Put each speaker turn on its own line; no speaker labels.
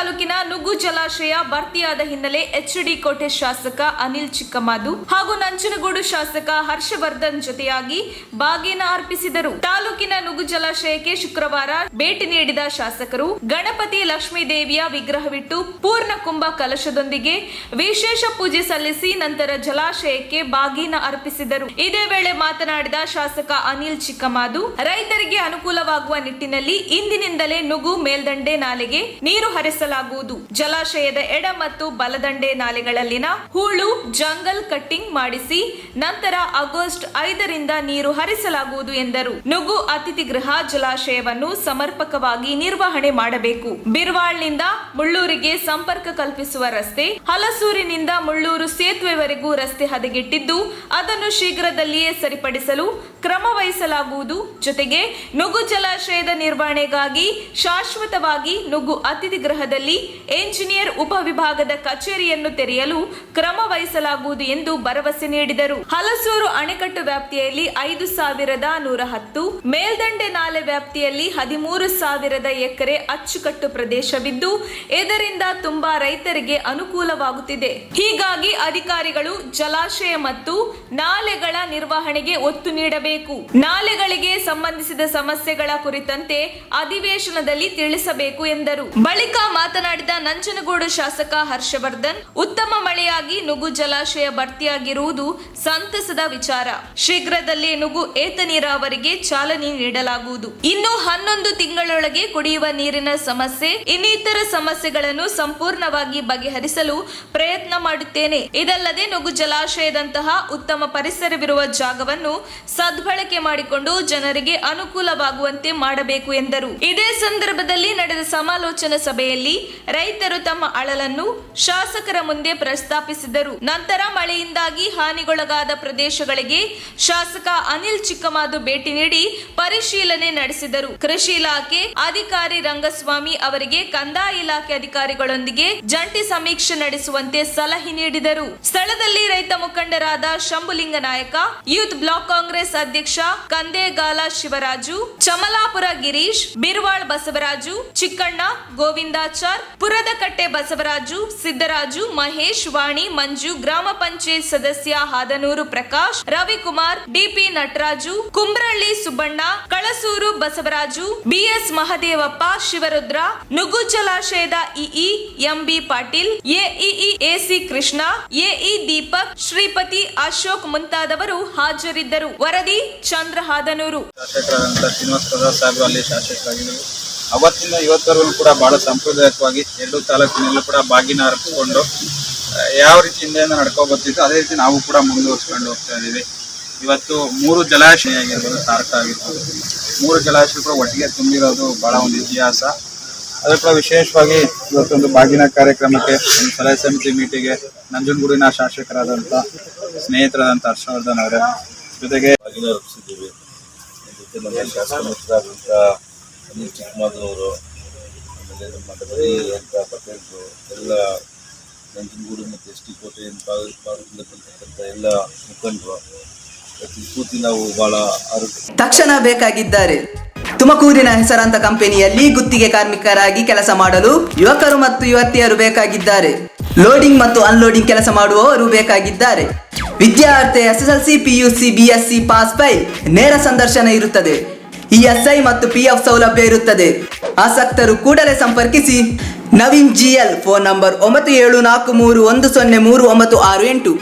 ತಾಲೂಕಿನ ನುಗ್ಗು ಜಲಾಶಯ ಭರ್ತಿಯಾದ ಹಿನ್ನೆಲೆ ಎಚ್ಡಿ ಕೋಟೆ ಶಾಸಕ ಅನಿಲ್ ಚಿಕ್ಕಮಾದು ಹಾಗೂ ನಂಜನಗೂಡು ಶಾಸಕ ಹರ್ಷವರ್ಧನ್ ಜೊತೆಯಾಗಿ ಬಾಗಿನ ಅರ್ಪಿಸಿದರು. ತಾಲೂಕಿನ ನುಗ್ಗು ಜಲಾಶಯಕ್ಕೆ ಶುಕ್ರವಾರ ಭೇಟಿ ನೀಡಿದ ಶಾಸಕರು ಗಣಪತಿ ಲಕ್ಷ್ಮೀ ದೇವಿಯ ವಿಗ್ರಹವಿಟ್ಟು ಪೂರ್ಣ ಕುಂಭ ಕಲಶದೊಂದಿಗೆ ವಿಶೇಷ ಪೂಜೆ ಸಲ್ಲಿಸಿ ನಂತರ ಜಲಾಶಯಕ್ಕೆ ಬಾಗಿನ ಅರ್ಪಿಸಿದರು. ಇದೇ ವೇಳೆ ಮಾತನಾಡಿದ ಶಾಸಕ ಅನಿಲ್ ಚಿಕ್ಕಮಾದು, ರೈತರಿಗೆ ಅನುಕೂಲವಾಗುವ ನಿಟ್ಟಿನಲ್ಲಿ ಇಂದಿನಿಂದಲೇ ನುಗ್ಗು ಮೇಲ್ದಂಡೆ ನಾಲೆಗೆ ನೀರು ಹರಿಸಲಾಗುವುದು. ಜಲಾಶಯದ ಎಡ ಮತ್ತು ಬಲದಂಡೆ ನಾಲೆಗಳಲ್ಲಿನ ಹೂಳು ಜಂಗಲ್ ಕಟ್ಟಿಂಗ್ ಮಾಡಿಸಿ ನಂತರ ಆಗಸ್ಟ್ 5ರಿಂದ ನೀರು ಹರಿಸಲಾಗುವುದು ಎಂದರು. ನುಗ್ಗು ಅತಿಥಿ ಗೃಹ ಜಲಾಶಯವನ್ನು ಸಮರ್ಪಕವಾಗಿ ನಿರ್ವಹಣೆ ಮಾಡಬೇಕು. ಬಿರ್ವಾಳ್ನಿಂದ ಮುಳ್ಳೂರಿಗೆ ಸಂಪರ್ಕ ಕಲ್ಪಿಸುವ ರಸ್ತೆ, ಹಲಸೂರಿನಿಂದ ಮುಳ್ಳೂರು ಸೇತುವೆವರೆಗೂ ರಸ್ತೆ ಹದಗೆಟ್ಟಿದ್ದು ಅದನ್ನು ಶೀಘ್ರದಲ್ಲಿಯೇ ಸರಿಪಡಿಸಲು ಕ್ರಮ ವಹಿಸಲಾಗುವುದು. ಜೊತೆಗೆ ನುಗ್ಗು ಜಲಾಶಯದ ನಿರ್ವಹಣೆಗಾಗಿ ಶಾಶ್ವತವಾಗಿ ನುಗ್ಗು ಅತಿಥಿ ಗೃಹದಲ್ಲಿ ಎಂಜಿನಿಯರ್ ಉಪವಿಭಾಗದ ಕಚೇರಿಯನ್ನು ತೆರೆಯಲು ಕ್ರಮ ವಹಿಸಲಾಗುವುದು ಎಂದು ಭರವಸೆ ನೀಡಿದರು. ಹಲಸೂರು ಅಣೆಕಟ್ಟು ವ್ಯಾಪ್ತಿಯಲ್ಲಿ 5,110, ಮೇಲ್ದಂಡೆ ನಾಲೆ ವ್ಯಾಪ್ತಿಯಲ್ಲಿ 13,000 ಎಕರೆ ಅಚ್ಚುಕಟ್ಟು ಪ್ರದೇಶವಿದ್ದು ಇದರಿಂದ ತುಂಬಾ ರೈತರಿಗೆ ಅನುಕೂಲವಾಗುತ್ತಿದೆ. ಹೀಗಾಗಿ ಅಧಿಕಾರಿಗಳು ಜಲಾಶಯ ಮತ್ತು ನಾಲೆಗಳ ನಿರ್ವಹಣೆಗೆ ಒತ್ತು ನೀಡಬೇಕು. ನಾಲೆಗಳಿಗೆ ಸಂಬಂಧಿಸಿದ ಸಮಸ್ಯೆಗಳ ಕುರಿತಂತೆ ಅಧಿವೇಶನದಲ್ಲಿ ತಿಳಿಸಬೇಕು ಎಂದರು. ಬಳಿಕ ಮಾತನಾಡಿದ ನಂಜನಗೂಡು ಶಾಸಕ ಹರ್ಷವರ್ಧನ್, ಉತ್ತಮ ಮಳೆಯಾಗಿ ನುಗ್ಗು ಜಲಾಶಯ ಭರ್ತಿಯಾಗಿರುವುದು ಸಂತಸದ ವಿಚಾರ. ಶೀಘ್ರದಲ್ಲೇ ನುಗ್ಗು ಏತ ನೀರಾವರಿಗೆ ಚಾಲನೆ ನೀಡಲಾಗುವುದು. ಇನ್ನು 11 ತಿಂಗಳೊಳಗೆ ಕುಡಿಯುವ ನೀರಿನ ಸಮಸ್ಯೆ ಇನ್ನಿತರ ಸಮಸ್ಯೆಗಳನ್ನು ಸಂಪೂರ್ಣವಾಗಿ ಬಗೆಹರಿಸಲು ಪ್ರಯತ್ನ ಮಾಡುತ್ತೇನೆ. ಇದಲ್ಲದೆ ನುಗ್ಗು ಜಲಾಶಯದಂತಹ ಉತ್ತಮ ಪರಿಸರವಿರುವ ಜಾಗವನ್ನು ಸದ್ಬಳಕೆ ಮಾಡಿಕೊಂಡು ಜನರಿಗೆ ಅನುಕೂಲವಾಗುವಂತೆ ಮಾಡಬೇಕು ಎಂದರು. ಇದೇ ಸಂದರ್ಭದಲ್ಲಿ ನಡೆದ ಸಮಾಲೋಚನಾ ಸಭೆಯಲ್ಲಿ ರೈತರು ತಮ್ಮ ಅಳಲನ್ನು ಶಾಸಕರ ಮುಂದೆ ಪ್ರಸ್ತಾಪಿಸಿದರು. ನಂತರ ಮಳೆಯಿಂದಾಗಿ ಹಾನಿಗೊಳಗಾದ ಪ್ರದೇಶಗಳಿಗೆ ಶಾಸಕ ಅನಿಲ್ ಚಿಕ್ಕಮಾದು ಭೇಟಿ ನೀಡಿ ಪರಿಶೀಲನೆ ನಡೆಸಿದರು. ಕೃಷಿ ಇಲಾಖೆ ಅಧಿಕಾರಿ ರಂಗಸ್ವಾಮಿ ಅವರಿಗೆ ಕಂದಾಯ ಇಲಾಖೆ ಅಧಿಕಾರಿಗಳೊಂದಿಗೆ ಜಂಟಿ ಸಮೀಕ್ಷೆ ನಡೆಸುವಂತೆ ಸಲಹೆ ನೀಡಿದರು. ಸ್ಥಳದಲ್ಲಿ ರೈತ ಮುಖಂಡರಾದ ಶಂಭುಲಿಂಗ ನಾಯಕ, ಯೂತ್ ಬ್ಲಾಕ್ ಕಾಂಗ್ರೆಸ್ ಅಧ್ಯಕ್ಷ ಕಂದೇಗಾಲ ಶಿವರಾಜು, ಚಮಲಾಪುರ ಗಿರೀಶ್, ಬಿರ್ವಾಳ್ ಬಸವರಾಜು, ಚಿಕ್ಕಣ್ಣ, ಗೋವಿಂದಾಚಾರ್, ಪುರದಕಟ್ಟೆ ಬಸವರಾಜು, ಸಿದ್ದರಾಜು, ಮಹೇಶ್, ವಾಣಿ, ಮಂಜು, ಗ್ರಾಮ ಪಂಚಾಯತ್ ಸದಸ್ಯ ಹಾದನೂರು ಪ್ರಕಾಶ್, ರವಿಕುಮಾರ್, ಡಿಪಿ ನಟರಾಜು, ಕುಂಬ್ರಳ್ಳಿ ಸುಬ್ಬಣ್ಣ, ಕಳಸೂರು ಬಸವರಾಜು, ಬಿಎಸ್ ಮಹದೇವಪ್ಪ, ಶಿವರುದ್ರ, ನುಗ್ಗು ಜಲಾಶಯದ EE MB Patil, AEE AC Krishna, AE Deepak, Shripati, Ashok ಮುಂತಾದವರು ಹಾಜರಿದ್ದರು. ವರದಿ ಚಂದ್ರ ಹಾದನೂರು.
ಶಾಸಕರಾಗಿದ್ದರು. ಅವತ್ತಿಂದ ಇವತ್ತವರೆಗೂ ಕೂಡ ಬಹಳ ಸಾಂಪ್ರದಾಯಿಕವಾಗಿ ಎರಡು ತಾಲೂಕಿನಲ್ಲೂ ಕೂಡ ಬಾಗಿನ ಅರ್ಪಿಸಿಕೊಂಡು ಯಾವ ರೀತಿ ಹಿಂದೆಯಿಂದ ನಡ್ಕೊ ಬರ್ತಿತ್ತು ಅದೇ ರೀತಿ ನಾವು ಕೂಡ ಮುಂದುವರಿಸ್ಕೊಂಡು ಹೋಗ್ತಾ ಇದ್ದೀವಿ. ಇವತ್ತು 3 ಜಲಾಶಯ ಆಗಿರ್ಬೋದು, ತಾರಕ ಆಗಿರ್ಬೋದು, 3 ಜಲಾಶಯ ಕೂಡ ಒಟ್ಟಿಗೆ ತುಂಬಿರೋದು ಬಹಳ ಒಂದು ಇತಿಹಾಸ. ಅದು ಕೂಡ ವಿಶೇಷವಾಗಿ ಇವತ್ತೊಂದು ಬಾಗಿನ ಕಾರ್ಯಕ್ರಮಕ್ಕೆ ಒಂದು ಸಲಹೆ ಸಮಿತಿ ಮೀಟಿಗೆ ನಂಜನಗೂಡಿನ ಶಾಸಕರಾದಂಥ ಸ್ನೇಹಿತರಾದಂಥ ಹರ್ಷವರ್ಧನ್ ಅವರೇ ಜೊತೆಗೆ
ಬಾಗಿನ ಅರ್ಪಿಸಿದ್ದೀವಿ. ಜೊತೆ ನಮ್ಮ ಶಾಸಕ ಮಿತ್ರರಾದಂಥ ಅನಿಲ್ ಚಿಕ್ಕಮಾದು ಅವರು, ಆಮೇಲೆ ನಮ್ಮ ಡಬರಿ ಅಂತ ಪಟೇಲ್ರು, ಎಲ್ಲ ನಂಜನಗೂಡು ಮತ್ತು ಎಸ್ ಟಿ ಕೋಟೆ ಭಾಗದಿಂದ ಬಂದಿರ್ತಕ್ಕಂಥ ಎಲ್ಲ ಮುಖಂಡರು ಪ್ರತಿ ಕೂತಿ ನಾವು ಬಹಳ
ತಕ್ಷಣ ಬೇಕಾಗಿದ್ದಾರೆ. ತುಮಕೂರಿನ ಹೆಸರಾಂತ ಕಂಪನಿಯಲ್ಲಿ ಗುತ್ತಿಗೆ ಕಾರ್ಮಿಕರಾಗಿ ಕೆಲಸ ಮಾಡಲು ಯುವಕರು ಮತ್ತು ಯುವತಿಯರು ಬೇಕಾಗಿದ್ದಾರೆ. ಲೋಡಿಂಗ್ ಮತ್ತು ಅನ್ಲೋಡಿಂಗ್ ಕೆಲಸ ಮಾಡುವವರು ಬೇಕಾಗಿದ್ದಾರೆ. ವಿದ್ಯಾರ್ಥಿ SSLC, PUC, BSc pass file, ನೇರ ಸಂದರ್ಶನ ಇರುತ್ತದೆ. ESI ಮತ್ತು PF ಸೌಲಭ್ಯ ಇರುತ್ತದೆ. ಆಸಕ್ತರು ಕೂಡಲೇ ಸಂಪರ್ಕಿಸಿ. Naveen GL, phone number 9743103968.